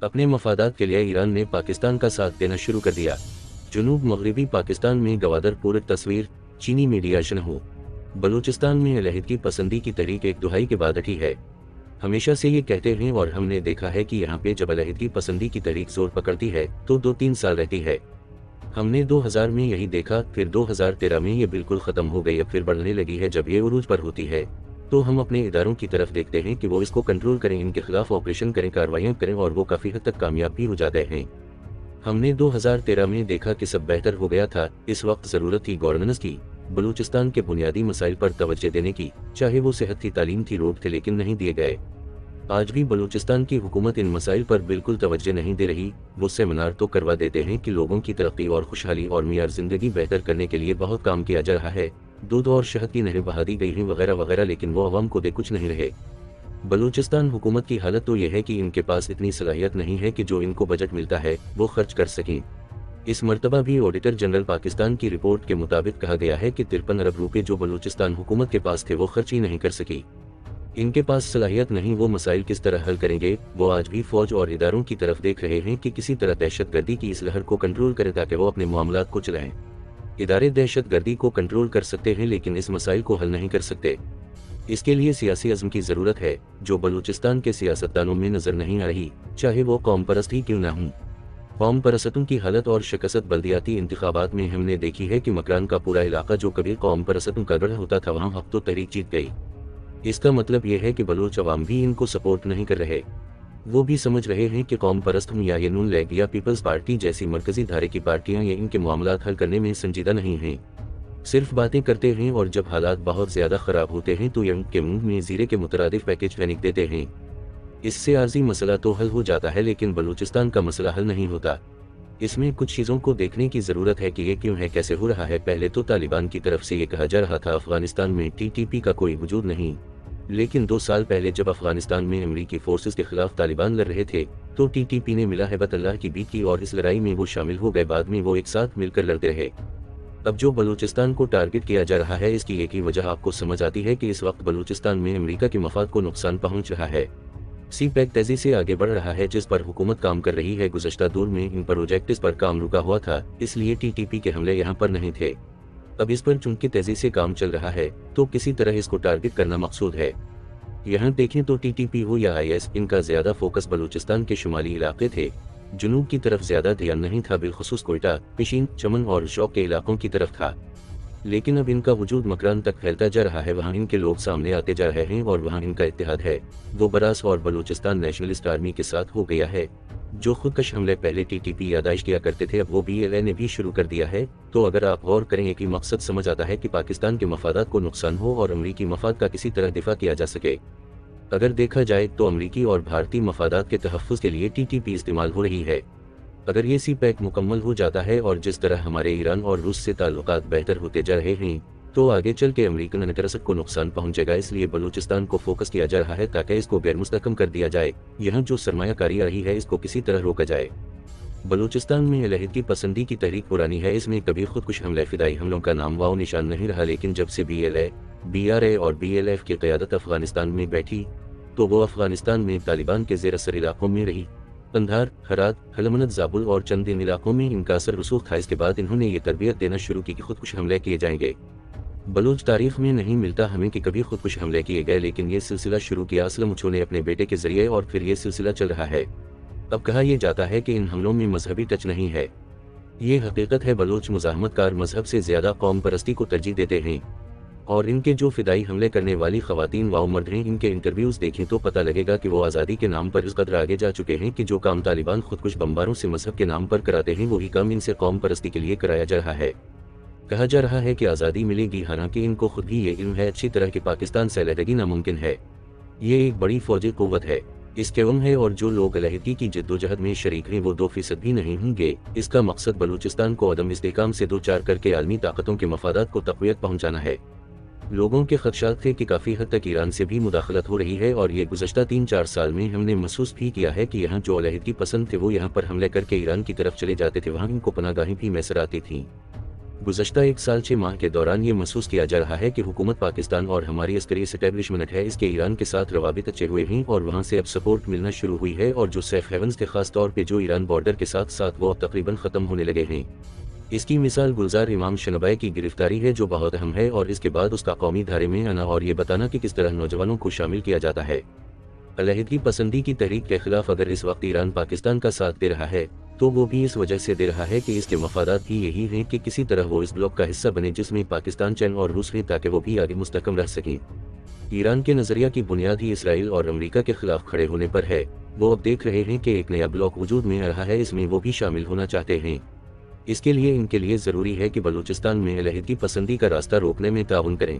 अपने मफादात के लिए ईरान ने पाकिस्तान का साथ देना शुरू कर दिया। जुनूब मगरबी पाकिस्तान में गवादर पूरी तस्वीर चीनी मीडिया शनहू। बलूचिस्तान में अलहदगी पसंदी की तहरीक एक दुहाई के बाद हटी है। हमेशा से ये कहते हैं और हमने देखा है कि यहाँ पे जब अलहदगी पसंदी की तहरीक जोर पकड़ती है तो 2-3 साल रहती है। हमने 2000 में यही देखा, फिर 2013 में ये बिल्कुल खत्म हो गई, अब फिर बढ़ने लगी है। जब ये उरूज पर होती है तो हम अपने इदारों की तरफ देखते हैं कि वो इसको कंट्रोल करें, इनके खिलाफ ऑपरेशन करें, कार्रवाइयाँ करें और वो काफ़ी हद तक कामयाब भी हो जाते हैं। हमने 2013 में देखा कि सब बेहतर हो गया था। इस वक्त ज़रूरत थी गवर्नेंस की, बलूचिस्तान के बुनियादी मसाइल पर तवज्जो देने की, चाहे वो सेहत थी, तालीम थी, रोड थे, लेकिन नहीं दिए गए। आज भी बलूचिस्तान की हुकूमत इन मसाइल पर बिल्कुल तवज्जो नहीं दे रही। वो सेमिनार तो करवा देते हैं कि लोगों की तरक्की और खुशहाली और मियार ज़िंदगी बेहतर करने के लिए बहुत काम किया जा रहा है, दूध और शहद की नहरें बहा दी गई हैं वगैरह वगैरह, लेकिन वो अवाम को दे कुछ नहीं रहे। बलूचिस्तान हुकूमत की हालत तो यह है कि इनके पास इतनी सलाहियत नहीं है कि जो इनको बजट मिलता है वो खर्च कर सकें। इस मर्तबा भी ऑडिटर जनरल पाकिस्तान की रिपोर्ट के मुताबिक कहा गया है कि 53 अरब रुपए जो बलूचिस्तान हुकूमत के पास थे वो खर्च ही नहीं कर सकी। इनके पास सलाहियत नहीं, वो मसाइल किस तरह हल करेंगे। वो आज भी फौज और इदारों की तरफ देख रहे हैं कि किसी तरह दहशतगर्दी की इस लहर को कंट्रोल करें ताकि वो अपने मामलात को चलाएं। इदारे दहशतगर्दी को कंट्रोल कर सकते हैं लेकिन इस मसाइल को हल नहीं कर सकते। इसके लिए सियासी अज़्म की ज़रूरत है जो बलूचिस्तान के सियासतदानों में नज़र नहीं आ रही, चाहे वो कौम परस्त ही क्यों ना हों। कौम परस्तों की हालत और शिकस्त बल्दियाती इंतखाबात में हमने देखी है कि मकरान का पूरा इलाका जो कभी कौम परस्तों का गढ़ होता था वहाँ अब तो तहरीक जीत गई। इसका मतलब यह है कि बलूच अवाम भी इनको सपोर्ट नहीं कर रहे। वो भी समझ रहे हैं कि कौम परस्त हूँ या ये नून लीग या पीपल्स पार्टी जैसी मरकजी धारे की पार्टियाँ ये इनके मामलात हल करने में संजीदा नहीं हैं, सिर्फ बातें करते हैं और जब हालात बहुत ज़्यादा ख़राब होते हैं तो ये उनके मुंह में ज़ीरे के मुतरादिफ पैकेज फेंक देते हैं। इससे आर्जी मसला तो हल हो जाता है लेकिन बलूचिस्तान का मसला हल नहीं होता। इसमें कुछ चीज़ों को देखने की ज़रूरत है कि ये क्यों है, कैसे हो रहा है। पहले तो तालिबान की तरफ से ये कहा जा रहा था अफगानिस्तान में TTP का कोई वजूद नहीं, लेकिन 2 साल पहले जब अफगानिस्तान में अमरीकी फोर्सेस के खिलाफ तालिबान लड़ रहे थे तो TTP ने मिला है बतल्लाह की बीत की और इस लड़ाई में वो शामिल हो गए। बाद में वो एक साथ मिलकर लड़ते रहे। अब जो बलूचिस्तान को टारगेट किया जा रहा है इसकी एक ही वजह आपको समझ आती है कि इस वक्त बलूचिस्तान में अमेरिका के मफाद को नुकसान पहुंच रहा है। CPEC तेजी से आगे बढ़ रहा है जिस पर हुकूमत काम कर रही है। गुज़श्ता दौर में इन प्रोजेक्ट्स पर काम रुका हुआ था, इसलिए TTP के हमले यहाँ पर नहीं थे। अब इस पर चूंकि तेजी से काम चल रहा है तो किसी तरह इसको टारगेट करना मकसूद है। यहाँ देखें तो TTP हो या IS, इनका ज़्यादा फोकस बलूचिस्तान के शुमाली इलाके थे, जुनूब की तरफ ज़्यादा ध्यान नहीं था, बिलखुसूस कोयटा, पिशीन, चमन और शौक के इलाकों की तरफ था। लेकिन अब इनका वजूद मकरान तक फैलता जा रहा है, वहाँ इनके लोग सामने आते जा रहे हैं और वहाँ इनका इत्तेहाद है वो बरास और बलूचिस्तान नेशनलिस्ट आर्मी के साथ हो गया है। जो खुदकश हमले पहले TTP यादाइश किया करते थे अब वो BLA ने भी शुरू कर दिया है। तो अगर आप गौर करें कि मकसद समझ आता है कि पाकिस्तान के मफादात को नुकसान हो और अमरीकी मफाद का किसी तरह दिफा किया जा सके। अगर देखा जाए तो अमरीकी और भारतीय मफादात के तहफ़्फ़ुज़ के लिए TTP इस्तेमाल हो रही है। अगर ये CPEC मुकम्मल हो जाता है और जिस तरह हमारे ईरान और रूस से ताल्लुकात बेहतर होते जा रहे हैं तो आगे चल के अमरीकन इंटरेस्ट को नुकसान पहुंचेगा। इसलिए बलूचिस्तान को फोकस किया जा रहा है ताकि इसको गैर मुस्तहकम कर दिया जाए। यहाँ जो सरमायाकारी आ रही है इसको किसी तरह रोका जाए। बलूचिस्तान में अलहदगी पसंदी की तहरीक पुरानी है, इसमें कभी खुदकुश हमले फिदाई हमलों का नाम वाव निशान नहीं रहा, लेकिन जब से BLA, BRA और BLF की क़यादत अफगानिस्तान में बैठी तो वो अफगानिस्तान में तालिबान के ज़ेर असर इलाकों में रही। कंधार, हरात, हलमनद, ज़ाबुल और चंद इन इलाकों में इनका असर रसूख था। इसके बाद इन्होंने ये तरबियत देना शुरू की कि खुदकुश हमले किए जाएंगे। बलूच तारीख में नहीं मिलता हमें कि कभी खुदकुश हमले किए गए, लेकिन ये सिलसिला शुरू किया असलम उछो ने अपने बेटे के जरिए और फिर ये सिलसिला चल रहा है। अब कहा यह जाता है कि इन हमलों में मजहबी टच नहीं है। ये हकीकत है, बलूच मुज़ाहमतकार मजहब से ज़्यादा कौम परस्ती को तरजीह देते हैं और इनके जो फिदाई हमले करने वाली ख़वातीन व मर्द हैं इनके इंटरव्यूज़ देखें तो पता लगेगा कि वो आज़ादी के नाम पर इस कदर आगे जा चुके हैं कि जो काम तालिबान खुदकुश बम्बारों से मजहब के नाम पर कराते हैं वही काम इनसे कौम परस्ती के लिए कराया जा रहा है। कहा जा रहा है कि आज़ादी मिलेगी, हालांकि इनको खुद भी ये इल्म है अच्छी तरह कि पाकिस्तान से अलहदगी नामुमकिन है। ये एक बड़ी फौजी क़ुव्वत है, इसके उम्र है और जो लोग अलहदगी की जद्दोजहद में शरीक हैं वो 2% भी नहीं होंगे। इसका मकसद बलूचिस्तान को अदम इस्तेहकाम से दो चार करके आलमी ताकतों के मफादात को तक़वियत पहुँचाना है। लोगों के खदशात थे कि काफ़ी हद तक ईरान से भी मुदाखलत हो रही है और ये गुज़श्ता 3-4 साल में हमने महसूस भी किया है कि यहाँ जो अलहदगी पसंद थे वो यहाँ पर हमले करके ईरान की तरफ चले जाते थे, वहाँ इनको पनागाहें भी मैसर आती थीं। गुज़श्ता 1 साल 6 माह के दौरान ये महसूस किया जा रहा है कि हुकूमत पाकिस्तान और हमारी अस्करी इस्टेब्लिशमेंट है इसके ईरान के साथ रवाबित अच्छे हुए हैं और वहाँ से अब सपोर्ट मिलना शुरू हुई है, और जो सेफ हेवन्स थे खास तौर पे जो ईरान बॉर्डर के साथ साथ वो अब तकरीबन ख़त्म होने लगे हैं। इसकी मिसाल गुलजार इमाम शनबाई की गिरफ्तारी है जो बहुत अहम है, और इसके बाद उसका कौमी धारे में आना और ये बताना कि किस तरह नौजवानों को शामिल किया जाता है। अलहदगी पसंदी की तहरीक के खिलाफ अगर इस वक्त ईरान पाकिस्तान का साथ दे रहा है तो वो भी इस वजह से दे रहा है कि इसके मफादात भी यही हैं कि किसी तरह वो इस ब्लॉक का हिस्सा बने जिसमें पाकिस्तान, चीन और रूस है, ताकि वो भी आगे मुस्तकम रह सकें। ईरान के नज़रिया की बुनियाद ही इसराइल और अमेरिका के खिलाफ खड़े होने पर है। वो अब देख रहे हैं कि एक नया ब्लॉक वजूद में आ रहा है, इसमें वो भी शामिल होना चाहते हैं। इसके लिए इनके लिए ज़रूरी है कि बलूचिस्तान में अलहदगी पसंदी का रास्ता रोकने में ताउन करें।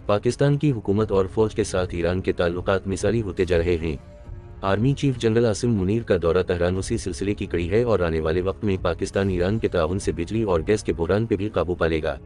पाकिस्तान की हुकूमत और फौज के साथ ईरान के ताल्लुकात मिसाली होते जा रहे हैं। Army chief general Asim Munir का दौरा तहरान उसी सिलसिले की कड़ी है और आने वाले वक्त में पाकिस्तान ईरान के ताउन से बिजली और गैस के बहरान पे भी काबू पा लेगा।